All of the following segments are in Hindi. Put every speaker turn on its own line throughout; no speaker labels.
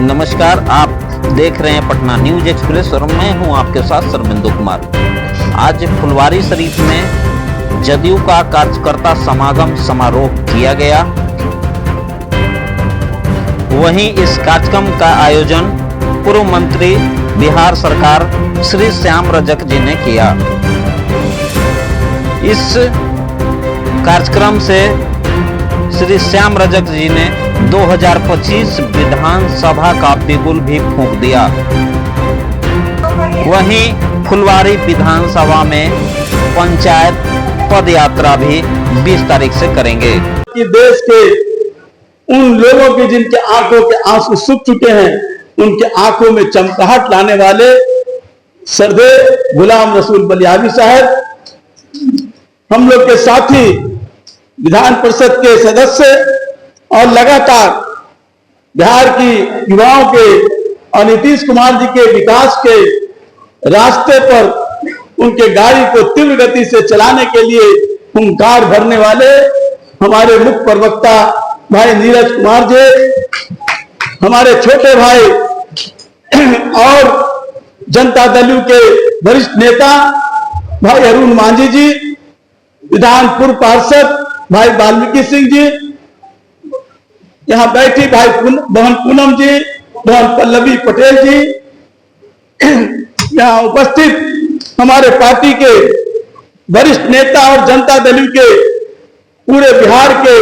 नमस्कार, आप देख रहे हैं पटना न्यूज एक्सप्रेस और मैं हूं आपके साथ शर्मिंदु कुमार। आज फुलवारी शरीफ में जदयू का कार्यकर्ता समागम समारोह किया गया। वहीं इस कार्यक्रम का आयोजन पूर्व मंत्री बिहार सरकार श्री श्याम रजक जी ने किया। इस कार्यक्रम से श्री श्याम रजक जी ने 2025 विधानसभा का बिगुल भी फूंक दिया। वहीं फुलवारी विधानसभा में पंचायत पद यात्रा भी 20 तारीख से करेंगे।
कि देश के उन लोगों के जिनके आंखों के आंसू सूख चुके हैं, उनके आंखों में चमकाहट लाने वाले सरदार गुलाम रसूल बलियावी साहब, हम लोग के साथी विधान परिषद के सदस्य और लगातार बिहार की युवाओं के और नीतीश कुमार जी के विकास के रास्ते पर उनके गाड़ी को तीव्र गति से चलाने के लिए हुंकार भरने वाले हमारे मुख्य प्रवक्ता भाई नीरज कुमार जी, हमारे छोटे भाई और जनता दल के वरिष्ठ नेता भाई अरुण मांझी जी, विधान पूर्व पार्षद भाई वाल्मीकि सिंह जी, यहाँ बैठी भाई बहन पूनम जी, बहन पल्लवी पटेल जी, यहाँ उपस्थित हमारे पार्टी के वरिष्ठ नेता और जनता दल के पूरे बिहार के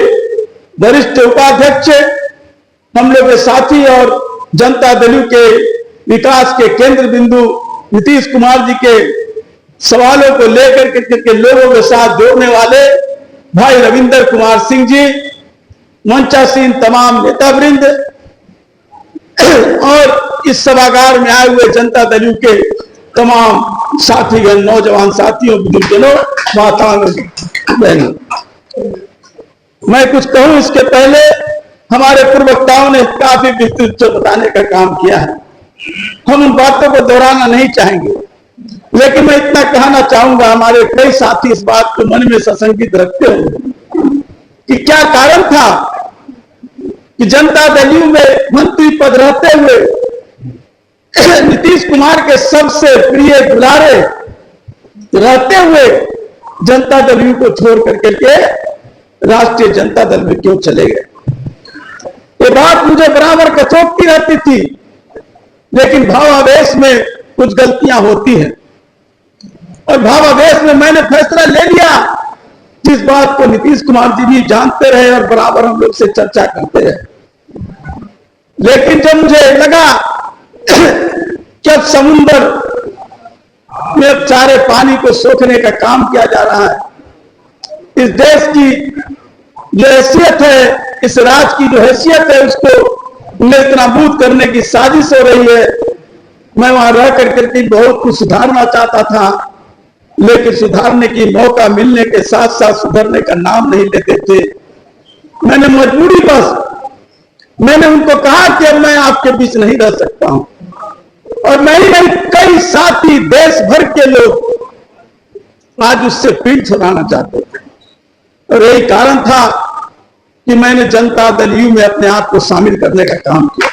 वरिष्ठ उपाध्यक्ष, हम लोग के साथी और जनता दल के विकास के केंद्र बिंदु नीतीश कुमार जी के सवालों को लेकर के लोगों के साथ जोड़ने वाले भाई रविंदर कुमार सिंह जी, मंचासीन तमाम नेतावृंद और इस सभागार में आए हुए जनता दल के तमाम साथीगण, नौजवान साथियों, बुजुर्गजनों, माताओं, बहनों, मैं कुछ कहूं इसके पहले हमारे पूर्व वक्ताओं ने काफी विस्तृत बताने का काम किया है। हम उन बातों को दोहराना नहीं चाहेंगे, लेकिन मैं इतना कहना चाहूंगा, हमारे कई साथी इस बात को मन में सशंकित रखते होंगे कि क्या कारण था कि जनता दल में मंत्री पद रहते हुए नीतीश कुमार के सबसे प्रिय दुलारे रहते हुए जनता दल को छोड़ करके के राष्ट्रीय जनता दल में क्यों चले गए। ये बात मुझे बराबर कचोटती रहती थी, लेकिन भावावेश में कुछ गलतियां होती हैं और भावावेश में मैंने फैसला ले लिया, जिस बात को नीतीश कुमार जी भी जानते रहे और बराबर हम लोग से चर्चा करते रहे। लेकिन जब मुझे लगा कि अब समुद्र में सारे पानी को सोखने का काम किया जा रहा है, इस देश की जो हैसियत है, इस राज्य की जो हैसियत है, उसको नेस्तनाबूद करने की साजिश हो रही है। मैं वहां रह करके बहुत कुछ सुधारना चाहता था, लेकिन सुधारने की मौका मिलने के साथ साथ सुधरने का नाम नहीं लेते थे। मैंने मजबूरी बस मैंने उनको कहा कि अब मैं आपके बीच नहीं रह सकता हूं, और मैं ही नहीं, कई साथी देश भर के लोग आज उससे पीठ छुड़ाना चाहते थे, और यही कारण था कि मैंने जनता दल यू में अपने आप को शामिल करने का काम किया।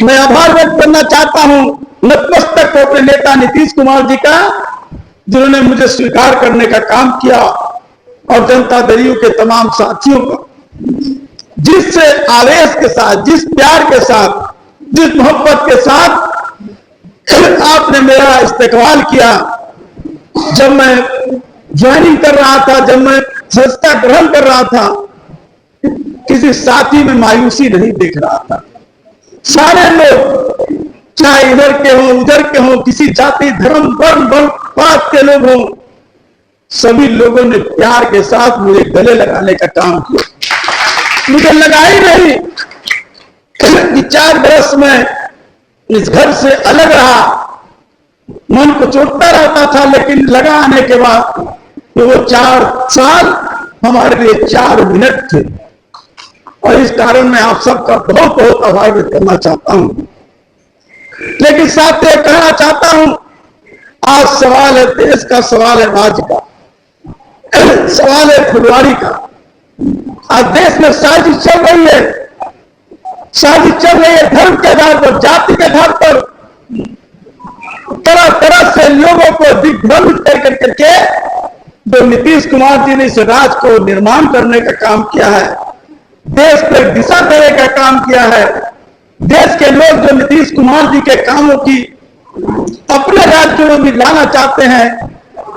मैं आभार व्यक्त करना चाहता हूं नतमस्तक अपने नेता नीतीश कुमार जी का, जिन्होंने मुझे स्वीकार करने का काम किया, और जनता दल के तमाम साथियों का, जिस आवेश के साथ, जिस प्यार के साथ, जिस मोहब्बत के साथ आपने मेरा इस्तेकबाल किया। जब मैं ज्वाइनिंग कर रहा था, जब मैं सदस्यता ग्रहण कर रहा था, किसी साथी में मायूसी नहीं देख रहा था। सारे लोग, चाहे इधर के हों, उधर के हों, किसी जाति, धर्म, वर्ण, पात के लोग हों, सभी लोगों ने प्यार के साथ मुझे गले लगाने का काम किया। मुझे लगा ही नहीं कि 4 वर्ष में इस घर से अलग रहा, मन को चोटता रहता था, लेकिन लगा आने के बाद तो वो 4 साल हमारे लिए 4 मिनट थे, और इस कारण मैं आप सबका बहुत बहुत आभार व्यक्त करना चाहता हूं। लेकिन साथ ये कहना चाहता हूं, आज सवाल है देश का, सवाल है राज्य का, सवाल है फुलवारी का। आज देश में साजिश चल रही है, शादी चल रही है धर्म के आधार पर, जाति के आधार पर, तरह तरह से लोगों को दिग्भ्रमित करके जो नीतीश कुमार जी ने इस राज्य को निर्माण करने का काम किया है, देश को एक दिशा देने का काम किया है, देश के लोग जो नीतीश कुमार जी के कामों की अपने राज्य में भी लाना चाहते हैं,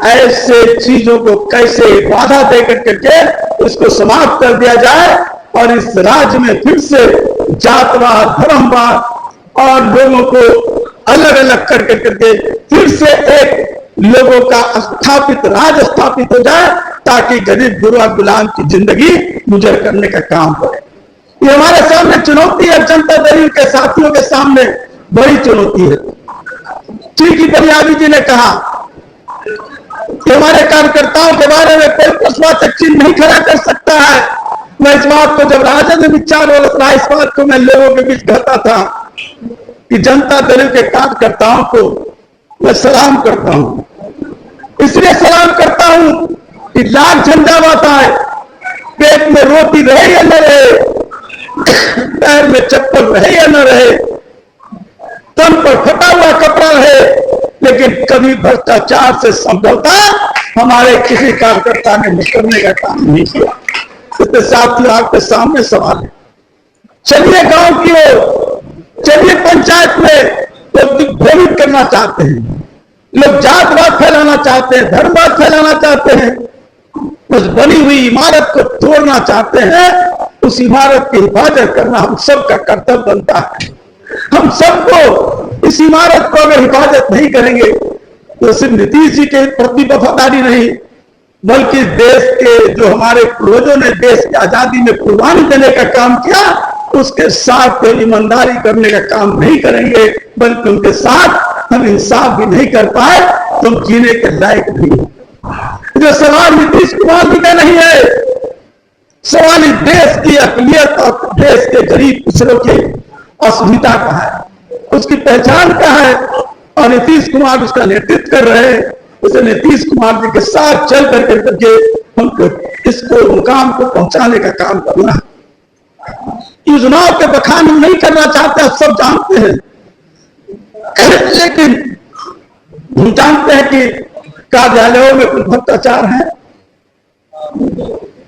ऐसे चीजों को कैसे बाधा दे करके इसको समाप्त कर दिया जाए और इस राज्य में फिर से जातवाद, धर्मवाद और लोगों को अलग अलग करके फिर से एक लोगों का स्थापित राज स्थापित हो जाए, ताकि गरीब गुरुआ गुलाम की जिंदगी गुजर करने का काम करे। ये हमारे सामने चुनौती है, जनता दल के साथियों के सामने बड़ी चुनौती है। चीकी पंजाबी जी ने कहा कि हमारे कार्यकर्ताओं के बारे में कोई प्रश्नवाचक चिन्ह नहीं खड़ा कर सकता है। मैं इस बात को जब राजद विचार हो रहा, इस बात को मैं लोगों के बीच कहता था कि जनता दल के कार्यकर्ताओं को मैं सलाम करता हूं, इसलिए सलाम करता हूं कि लाख झंडा बात आए, पेट में रोटी रहे या न रहे, पैर में चप्पल रहे या न रहे, तन पर फटा हुआ कपड़ा रहे, लेकिन कभी भ्रष्टाचार से समझौता हमारे किसी कार्यकर्ता ने करने का काम नहीं किया। इसके साथियों आपके सामने सवाल है, चलिए गांव की ओर, चलिए पंचायत में लोग दिग्भ्रमित करना चाहते हैं, लोग जातवाद फैलाना चाहते हैं, धर्मवाद फैलाना चाहते हैं, उस बनी हुई इमारत को तोड़ना चाहते हैं, उस इमारत की हिफाजत करना हम सबका कर्तव्य बनता है। हम सबको इस इमारत को अगर हिफाजत नहीं करेंगे तो सिर्फ नीतीश जी के प्रति वफादारी नहीं, बल्कि देश के जो हमारे पूर्वजों ने देश की आजादी में कुर्बानी देने का काम किया, उसके साथ कोई ईमानदारी करने का काम नहीं करेंगे, बल्कि उनके साथ हम इंसाफ भी नहीं कर पाए तो हम जीने के लायक नहीं। जो सवाल नीतीश कुमार जी का नहीं है, सवाल इस देश की अकलियत और देश के गरीब पिछड़ों की असुविधा का है, उसकी पहचान का है, और नीतीश कुमार उसका नेतृत्व कर रहे हैं। उसे नीतीश कुमार जी के साथ चल करके हमको इसको मुकाम को पहुंचाने का काम करना है। योजनाओं के बखान हम नहीं करना चाहते, आप सब जानते हैं, लेकिन हम जानते हैं कि कार्यालयों में कुछ भ्रष्टाचार है,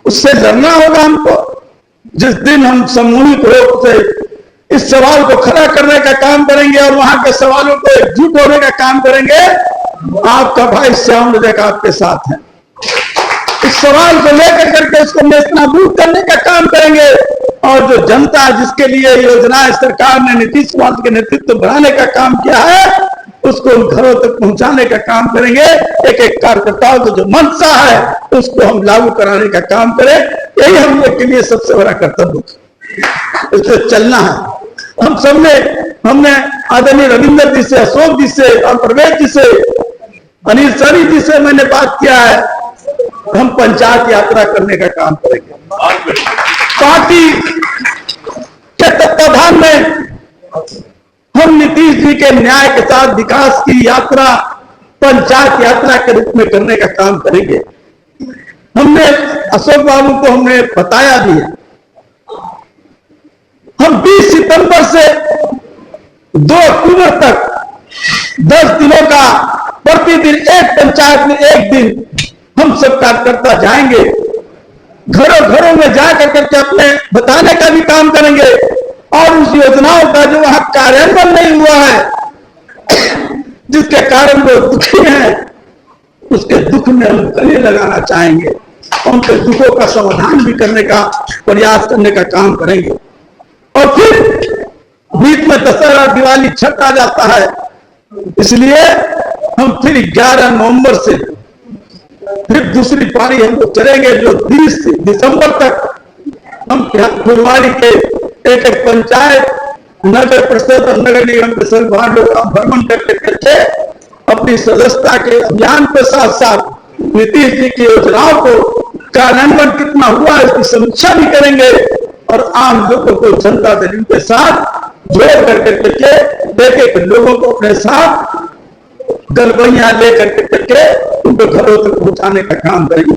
उससे लड़ना होगा हमको। जिस दिन हम सामूहिक रूप से इस सवाल को खड़ा करने का काम करेंगे और वहां के सवालों को एकजुट होने का काम करेंगे, आपका भाई श्याम रजक आपके साथ है। इस सवाल को लेकर करके इसको नेस्तनाबूद करने का काम करेंगे, और जो जनता जिसके लिए योजनाएं सरकार ने नीतीश कुमार के नेतृत्व बढ़ाने का काम किया है, उसको घरों तक पहुंचाने का काम करेंगे। एक एक कार्यकर्ताओं को जो मंशा है उसको हम लागू कराने का काम करें, यही हम लोग के लिए सबसे बड़ा कर्तव्य है। इससे चलना है। हम सबने हमने आदरणीय रविंद्र जी से, अशोक जी से और प्रवेश जी से, अनिल सरी जी से मैंने बात किया है, हम पंचायत यात्रा करने का काम करेंगे। पार्टी के तत्वाधान में हम नीतीश जी के न्याय के साथ विकास की यात्रा पंचायत यात्रा के रूप में करने का काम करेंगे। हमने अशोक बाबू को हमने बताया भी है, हम 20 सितंबर से 2 अक्टूबर तक 10 दिनों का प्रतिदिन एक पंचायत में एक दिन हम सब कार्यकर्ता जाएंगे, घरों घरों में जाकर करके अपने बताने का भी काम करेंगे, और उस योजनाओं का जो वहां कार्यान्वयन नहीं हुआ है, जिसके कारण वो दुखी हैं, उसके दुख में हम गले लगाना चाहेंगे, उनके दुखों का समाधान भी करने का प्रयास करने का काम करेंगे। और फिर बीच में दशहरा, दिवाली, छठ आ जाता है, इसलिए हम फिर 11 नवंबर से फिर दूसरी पारी हम लोग चलेंगे, जो 30 दिसंबर तक हम फुलवारी के एक एक पंचायत, नगर परिषद और नगर निगम परिषद वार्डों का भ्रमण करके अपनी सदस्यता के अभियान के साथ साथ नीतीश जी की योजनाओं को कार्यान्वयन कितना हुआ इसकी समीक्षा भी करेंगे, और आम लोगों को जनता दल के साथ जोड़ करके एक एक लोगों को अपने साथ गलबैया लेकर के उनको घरों तक पहुंचाने का काम करेंगे।